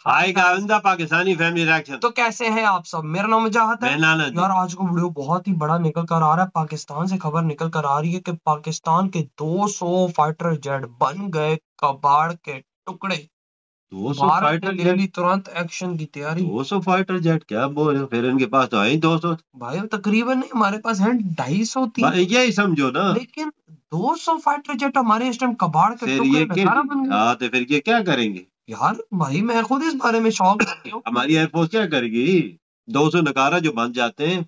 हाय गाविंदा, Pakistani family reaction. तो कैसे हैं आप सब? मेरा नाम मुजाहिद है। यार आज का वीडियो बहुत ही बड़ा निकल कर आ रहा है। पाकिस्तान से खबर निकल कर आ रही है कि पाकिस्तान के 200 फाइटर जेट बन गए कबाड़ के टुकड़े। 200 भारत ने फाइटर ले जेट, ली तुरंत एक्शन की तैयारी। 200 फाइटर जेट क्या बोल रहे हो? फिर इनके पास तो है ही 200। भाई तकरीबन नहीं, हमारे पास है 250 यही समझो ना। लेकिन 200 फाइटर जेट हमारे इस टाइम कबाड़ के फिर टुकड़े ये क्या? नजारा बन गए। हाँ, तो फिर ये क्या करेंगे? यार भाई मैं खुद इस बारे में शौक हूँ। हमारी एयरफोर्स क्या करेगी? 200 नकारा जो बन जाते हैं,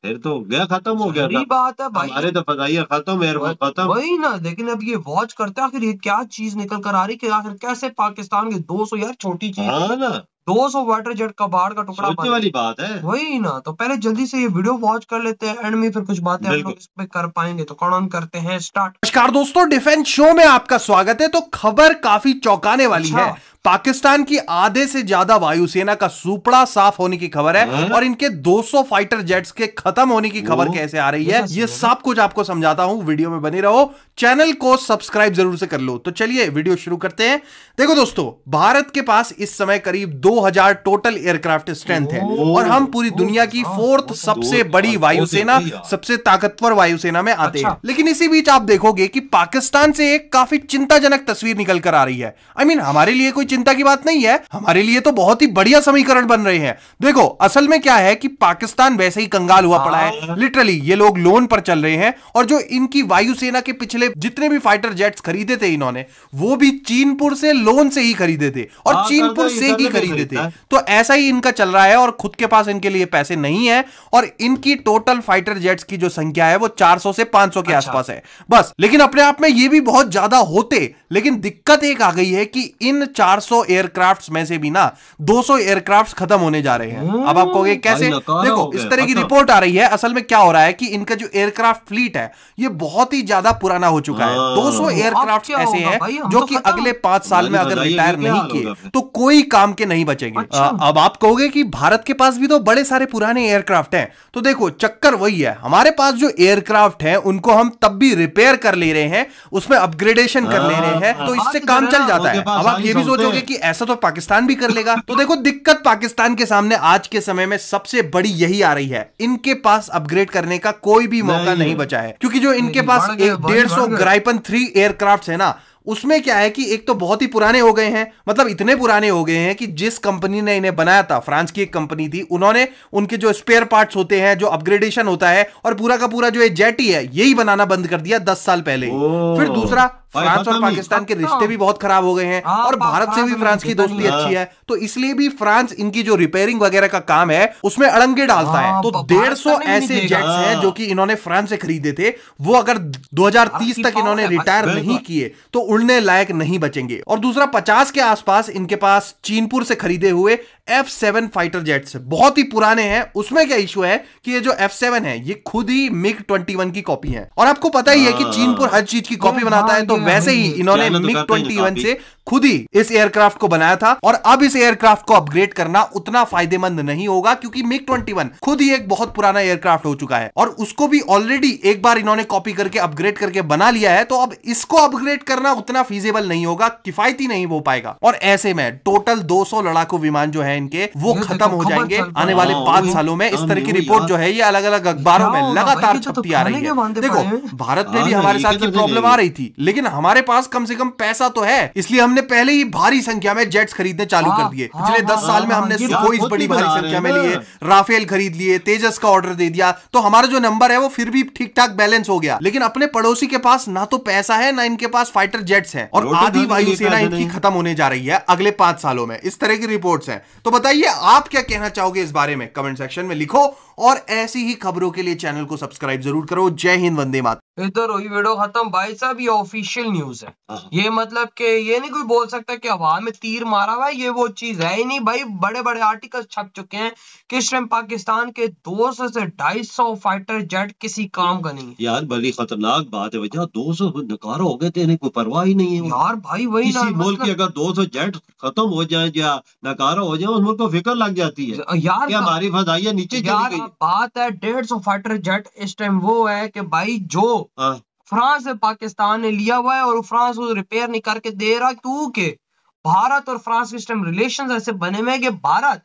फिर तो गया, खत्म हो गया था। बात है भाई, हमारे तो फजाइया खत्म, एयरफोर्स खत्म। वही ना। लेकिन अब ये वॉच करते हैं आखिर ये क्या चीज निकल कर आ रही कि आखिर कैसे पाकिस्तान के 200, यार छोटी चीज, हाँ ना, 200 वाटर जेट कबाड़ का टुकड़ा सोचने वाली बात है। वही ना। तो पहले जल्दी से ये वीडियो वॉच कर लेते हैं, एंड में फिर कुछ बातें हम लोग इस पे कर पाएंगे। तो कौन करते हैं स्टार्ट। नमस्कार दोस्तों, डिफेंस शो में आपका स्वागत है। तो खबर काफी चौंकाने वाली है। पाकिस्तान की आधे से ज्यादा वायुसेना का सुपड़ा साफ होने की खबर है और इनके 200 फाइटर जेट्स के खत्म होने की खबर कैसे आ रही है, ये सब कुछ आपको समझाता हूं। वीडियो में बने रहो, चैनल को सब्सक्राइब जरूर से कर लो। तो चलिए वीडियो शुरू करते हैं। देखो दोस्तों, भारत के पास इस समय करीब 2000 टोटल एयरक्राफ्ट स्ट्रेंथ है और हम पूरी दुनिया की 4th सबसे बड़ी वायुसेना, सबसे ताकतवर वायुसेना में आते हैं। लेकिन इसी बीच आप देखोगे कि पाकिस्तान से एक काफी चिंताजनक तस्वीर निकल कर आ रही है। हमारे लिए कोई चिंता की बात नहीं है, हमारे लिए तो बहुत ही बढ़िया समीकरण बन रहे हैं। देखो असल में क्या है कि पाकिस्तान वैसे ही कंगाल हुआ पड़ा है। लिटरली ये लोग लोन पर चल रहे हैं और जो इनकी वायुसेना के पिछले जितने भी फाइटर जेट्स खरीदे थे इन्होंने, वो भी चीनपुर से लोन से ही खरीदे थे और चीनपुर से ही खरीदे थे। तो ऐसा ही इनका चल रहा है और खुद के पास इनके लिए पैसे नहीं है और इनकी टोटल फाइटर जेट्स की जो संख्या है वो 400 से 500 के आसपास है बस। लेकिन अपने आप में ये भी बहुत ज्यादा होते, लेकिन दिक्कत एक आ गई है कि इन 400 एयरक्राफ्ट्स में से भी ना 200 एयरक्राफ्ट्स खत्म होने जा रहे हैं। अब आप कहोगे कैसे? देखो इस तरह की रिपोर्ट आ रही है। असल में क्या हो रहा है कि इनका जो एयरक्राफ्ट फ्लीट है ये बहुत ही ज्यादा पुराना हो चुका है। 200 एयरक्राफ्ट ऐसे हैं जो कि अगले 5 साल में अगर रिटायर नहीं किए तो कोई काम के नहीं बचेंगे। अब आप कहोगे कि भारत के पास भी तो बड़े सारे पुराने एयरक्राफ्ट हैं। तो देखो चक्कर वही है, हमारे पास जो एयरक्राफ्ट है उनको हम तब भी रिपेयर कर ले रहे हैं, उसमें अपग्रेडेशन कर ले रहे हैं, तो इससे काम चल जाता है। अब आप ये भी सोचोगे कि ऐसा तो पाकिस्तान भी कर लेगा। तो देखो दिक्कत पाकिस्तान के सामने आज के समय में सबसे बड़ी यही आ रही है, इनके पास अपग्रेड करने का कोई भी मौका नहीं बचा है। क्योंकि जो इनके पास 150 ग्राइपन 3 एयरक्राफ्ट है ना, उसमें क्या है कि एक तो बहुत ही पुराने हो गए हैं, मतलब इतने पुराने हो गए हैं कि जिस कंपनी ने इन्हें बनाया था, फ्रांस की एक कंपनी थी, उन्होंने उनके जो स्पेयर पार्ट्स होते हैं, जो अपग्रेडेशन होता है और पूरा का पूरा जो जेटी है यही बनाना बंद कर दिया 10 साल पहले ही। फिर दूसरा, फ्रांस और पाकिस्तान के रिश्ते भी बहुत खराब हो गए हैं और भारत से भी फ्रांस की दोस्ती अच्छी है, तो इसलिए भी फ्रांस इनकी जो रिपेयरिंग वगैरह का काम है उसमें अड़ंगे डालता है। तो 150 ऐसे जेट्स हैं जो कि इन्होंने फ्रांस से खरीदे थे, वो अगर 2030 तक इन्होंने रिटायर नहीं किए तो उड़ने लायक नहीं बचेंगे। और दूसरा 50 के आसपास इनके पास चीनपुर से खरीदे हुए F7 फाइटर जेट्स बहुत ही पुराने हैं। उसमें क्या इशू है कि ये जो F7 है ये खुद ही MiG-21 की कॉपी है और आपको पता ही है कि चीनपुर हर चीज की कॉपी बनाता है, तो वैसे ही इन्होंने MiG-21 से खुद ही इस एयरक्राफ्ट को बनाया था। और अब इस एयरक्राफ्ट को अपग्रेड करना उतना फायदेमंद नहीं होगा क्योंकि MiG-21 खुद ही एक बहुत पुराना एयरक्राफ्ट हो चुका है और उसको भी ऑलरेडी एक बार इन्होंने कॉपी करके अपग्रेड करके बना लिया है। तो अब इसको अपग्रेड करना उतना फीजेबल नहीं होगा, किफायती नहीं हो पाएगा और ऐसे में टोटल 200 लड़ाकू विमान जो है इनके वो खत्म हो जाएंगे आने वाले 5 सालों में। इस तरह की रिपोर्ट जो है ये अलग अलग अखबारों में लगातार छपती आ रही है। देखो भारत में भी हमारे साथ ये प्रॉब्लम आ रही थी, लेकिन हमारे पास कम से कम पैसा तो है, इसलिए हमने पहले ही भारी संख्या में जेट्स खरीदने चालू कर दिए। पिछले 10 साल में हमने सुखोई बड़ी भारी संख्या में लिए, राफेल खरीद लिए, तेजस का ऑर्डर दे दिया, तो हमारा जो नंबर है वो फिर भी ठीक ठाक बैलेंस हो गया। लेकिन अपने पड़ोसी के पास ना तो पैसा है ना इनके पास फाइटर जेट्स हैं और आधी वायुसेना इनकी खत्म होने जा रही है अगले 5 सालों में। इस तरह की रिपोर्ट्स हैं। तो बताइए आप क्या कहना चाहोगे इस बारे में, कमेंट सेक्शन में लिखो और ऐसी ही खबरों के लिए चैनल को सब्सक्राइब जरूर करो। जय हिंद, वंदे मातरम। इधर हुई वीडियो खत्म भाई साहब, ये ऑफिशियल न्यूज है। ये मतलब कि ये नहीं कोई बोल सकता कि हवा में तीर मारा हुआ है, ये वो चीज है ही नहीं भाई। बड़े बड़े आर्टिकल छप चुके हैं कि इस टाइम पाकिस्तान के 200 से 250 फाइटर जेट किसी काम का नहीं है। यार बड़ी खतरनाक बात है भैया, 200 नकारा हो गए थे, इन्हें कोई परवाह ही नहीं है यार भाई वही ना, किसी मुल्क की अगर 200 जेट खत्म हो जाए या नकारा हो जाए उस मुल्क को फिक्र लग जाती है यार कि हमारी फजाइया नीचे चली गई। बात है 150 फाइटर जेट इस टाइम वो है कि भाई जो फ्रांस से पाकिस्तान ने लिया हुआ है और फ्रांस वो रिपेयर नहीं करके दे रहा, क्यों के भारत और फ्रांस के इस टाइम रिलेशन ऐसे बने हुए हैं कि भारत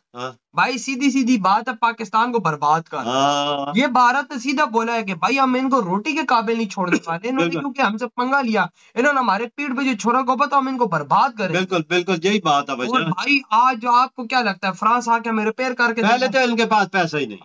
भाई सीधी सीधी बात है पाकिस्तान को बर्बाद कर। ये भारत ने सीधा बोला है कि भाई हम इनको रोटी के काबिल नहीं छोड़ने वाले, इन्होंने क्योंकि हमसे पंगा लिया, इन्होंने हमारे पीठ पे जो छोरा को तो हम इनको बर्बाद करें। बिल्कुल बिल्कुल यही बात है भाई। और भाई आज आपको क्या लगता है फ्रांस आके हमें रिपेयर करके पहले तो इनके पास पैसा ही नहीं,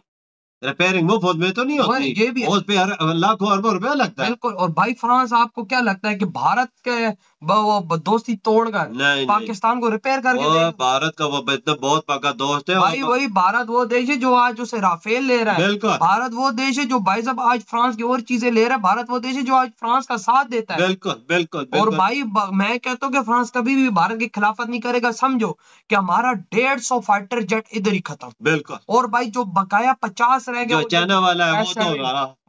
रिपेयरिंग मुफ्त में तो नहीं होती, ये भी उस पे लाखों अरबों रुपया लगता है। बिल्कुल। और भाई फ्रांस आपको क्या लगता है कि भारत के दोस्ती तोड़कर पाकिस्तान को रिपेयर करके भारत का वो इतना बहुत पक्का दोस्त है भाई। वही भारत वो देश है जो आज उसे राफेल ले रहा है, बिल्कुल। भारत वो देश है जो भाई साहब आज फ्रांस की और चीजें ले रहा है, भारत वो देश है जो आज फ्रांस का साथ देता है। बिल्कुल बिल्कुल। और भाई मैं कहता हूँ कि फ्रांस कभी भी भारत की खिलाफत नहीं करेगा। समझो कि हमारा 150 फाइटर जेट इधर ही खत्म। बिल्कुल। और भाई जो बकाया 50 रह गए चाइना वाला है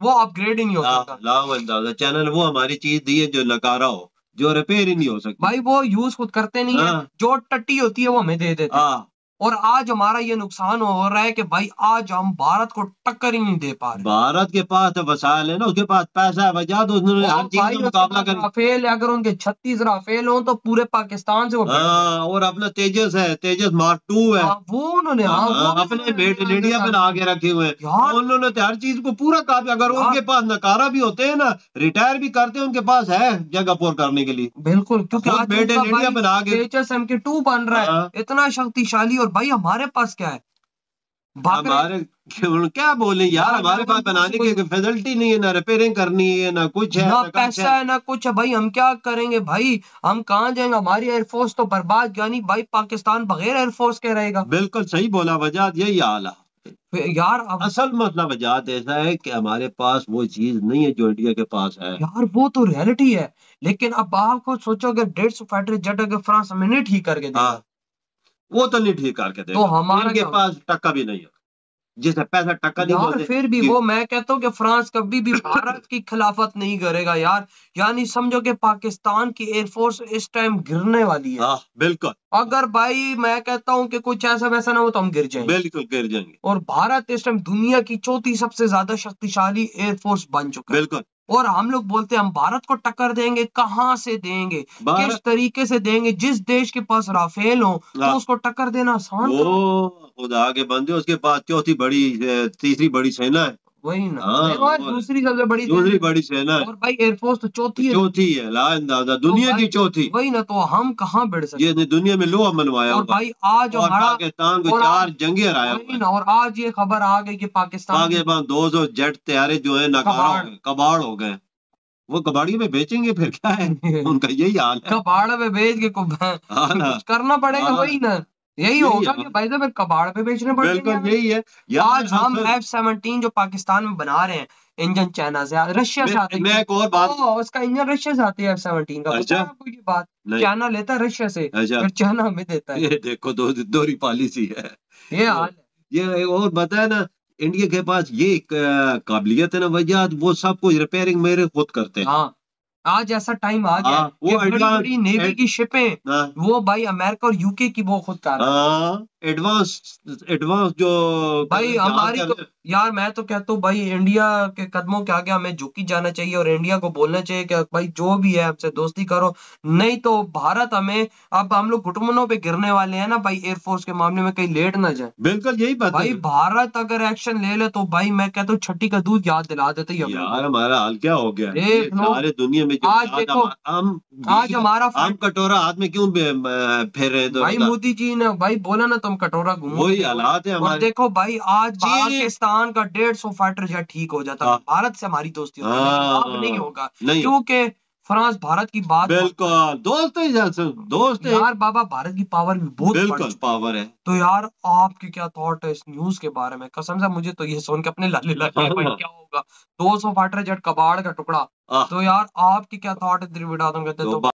वो अपग्रेड ही नहीं हो सकता। चैनल वो हमारी चीज दी है जो नकारा हो, जो रिपेयर ही नहीं हो सकती भाई, वो यूज खुद करते नहीं है, जो टट्टी होती है वो हमें दे देते हैं। और आज हमारा ये नुकसान हो रहा है कि भाई आज हम भारत को टक्कर ही नहीं दे पा रहे। भारत के पास तो वसाइल है ना, उसके पास पैसा है, वजह तो उसने हर चीज का मुकाबला कर। राफेल अगर उनके 36 राफेल हो तो पूरे पाकिस्तान से वो और अपना तेजस है, तेजस मार्क 2 है, वो उन्होंने अपने मेड इन इंडिया में आगे रखे हुए हैं। उन्होंने तो हर चीज को पूरा काफी, अगर उनके पास नकारा भी होते हैं ना, रिटायर भी करते हैं, उनके पास है जगह पूर करने के लिए। बिल्कुल, क्योंकि मेड इन इंडिया बना के तेजस MK2 बन रहा है, इतना शक्तिशाली। और भाई हमारे पास क्या है? हमारे क्या बोले यार, हमारे पास बनाने की फैसिलिटी नहीं है, ना रिपेयरिंग करनी है, ना कुछ है, ना पैसा है, ना कुछ है। भाई हम क्या करेंगे? भाई हम कहाँ जाएंगे? हमारी एयरफोर्स तो बर्बाद, यानी भाई पाकिस्तान बगैर एयरफोर्स के रहेगा। बिल्कुल सही बोला वजाद, यही हाल है यार। असल मसला वजाद ऐसा है कि हमारे पास वो चीज नहीं है जो इंडिया के पास है यार, वो तो रियलिटी है। लेकिन अब आपको सोचो अगर 150 फाइटर जेट अगर फ्रांस हमें नहीं ठीक करके देगा, वो तो नहीं ठीक करके देगा, तो हमारे के पास टक्का भी नहीं है, जिसे पैसा टक्का नहीं यार। फिर भी वो मैं कहता हूँ कि फ्रांस कभी भी भारत की खिलाफत नहीं करेगा यार। यानी समझो कि पाकिस्तान की एयरफोर्स इस टाइम गिरने वाली है। बिल्कुल। अगर भाई मैं कहता हूँ कि कुछ ऐसा वैसा ना हो तो हम गिर जाएंगे। बिल्कुल गिर जाएंगे। और भारत इस टाइम दुनिया की चौथी सबसे ज्यादा शक्तिशाली एयरफोर्स बन चुका है। बिल्कुल। और हम लोग बोलते हैं हम भारत को टक्कर देंगे, कहां से देंगे, किस तरीके से देंगे? जिस देश के पास राफेल हो तो उसको टक्कर देना आसान है। खुदा के बंदे, उसके पास तीसरी बड़ी सेना है। वही ना, दूसरी सबसे बड़ी सेना है। और भाई एयरफोर्स तो चौथी है, ला अंदाजा दुनिया की चौथी। वही ना, तो हम कहाँ बढ़ सकते? ये दुनिया में लोहा मनवाया। और भाई आज हमारा पाकिस्तान को 4 जंगे हराया। और आज ये खबर आ गई कि पाकिस्तान 200 जेट तैयारे जो है नकारा कबाड़ हो गए। वो कबाड़ी में बेचेंगे फिर क्या है? उनका यही हाल है, कबाड़ में बेच के कुछ करना पड़ेगा। वही ना, यही होगा कि भाई साहब कबाड़ पे बेचने पड़ेंगे। बिल्कुल यही है। आज हम F-17 जो पाकिस्तान में बना रहे हैं, इंजन चाइना से, रशिया से आते हैं। एक और बात, उसका इंजन रशिया से आती है F-17 का। अच्छा, कोई बात चाइना लेता है रशिया से, फिर चाइना हमें देता है। ये देखो दोहरी पॉलिसी है, ये हाल है। ये और बताया ना, इंडिया के पास ये काबिलियत है ना वजह, वो सब कुछ रिपेयरिंग मेरे खुद करते हैं। आज ऐसा टाइम आ गया वो बड़ी नेवी की शिपें वो भाई अमेरिका और यूके की वो खुद कर एडवांस जो भाई हमारी तो यार मैं तो कहता हूँ भाई इंडिया के कदमों के आगे हमें झुकी जाना चाहिए और इंडिया को बोलना चाहिए कि भाई जो भी है हमसे दोस्ती करो, नहीं तो भारत हमें, अब हम लोग घुटमनों पे गिरने वाले हैं ना भाई एयरफोर्स के मामले में, कहीं लेट ना जाए। बिल्कुल यही बात भाई, भारत अगर एक्शन ले ले तो भाई मैं कहता हूँ छठी का दूध याद दिला देते यार। हमारा हाल क्या हो गया सारे दुनिया में? आज देखो, आज हमारा कटोरा हाथ में क्यों फेर रहे? भाई मोदी जी ने भाई बोला ना तुम कटोरा घूमो, वही हालात है हमारे। देखो भाई आज पाकिस्तान का 150 फाइटर जेट ठीक हो जाता, भारत से हमारी दोस्ती होती, अब नहीं होगा क्योंकि फ्रांस भारत की बात, बिल्कुल दोस्त है यार बाबा, भारत की पावर भी बहुत बिल्कुल पावर है। तो यार आपके क्या थॉट है इस न्यूज के बारे में? कसम से मुझे तो ये सुन के अपने लाले लगे भाई क्या होगा 200 फाइटर जेट कबाड़ का टुकड़ा। तो यार आपकी क्या थॉट है?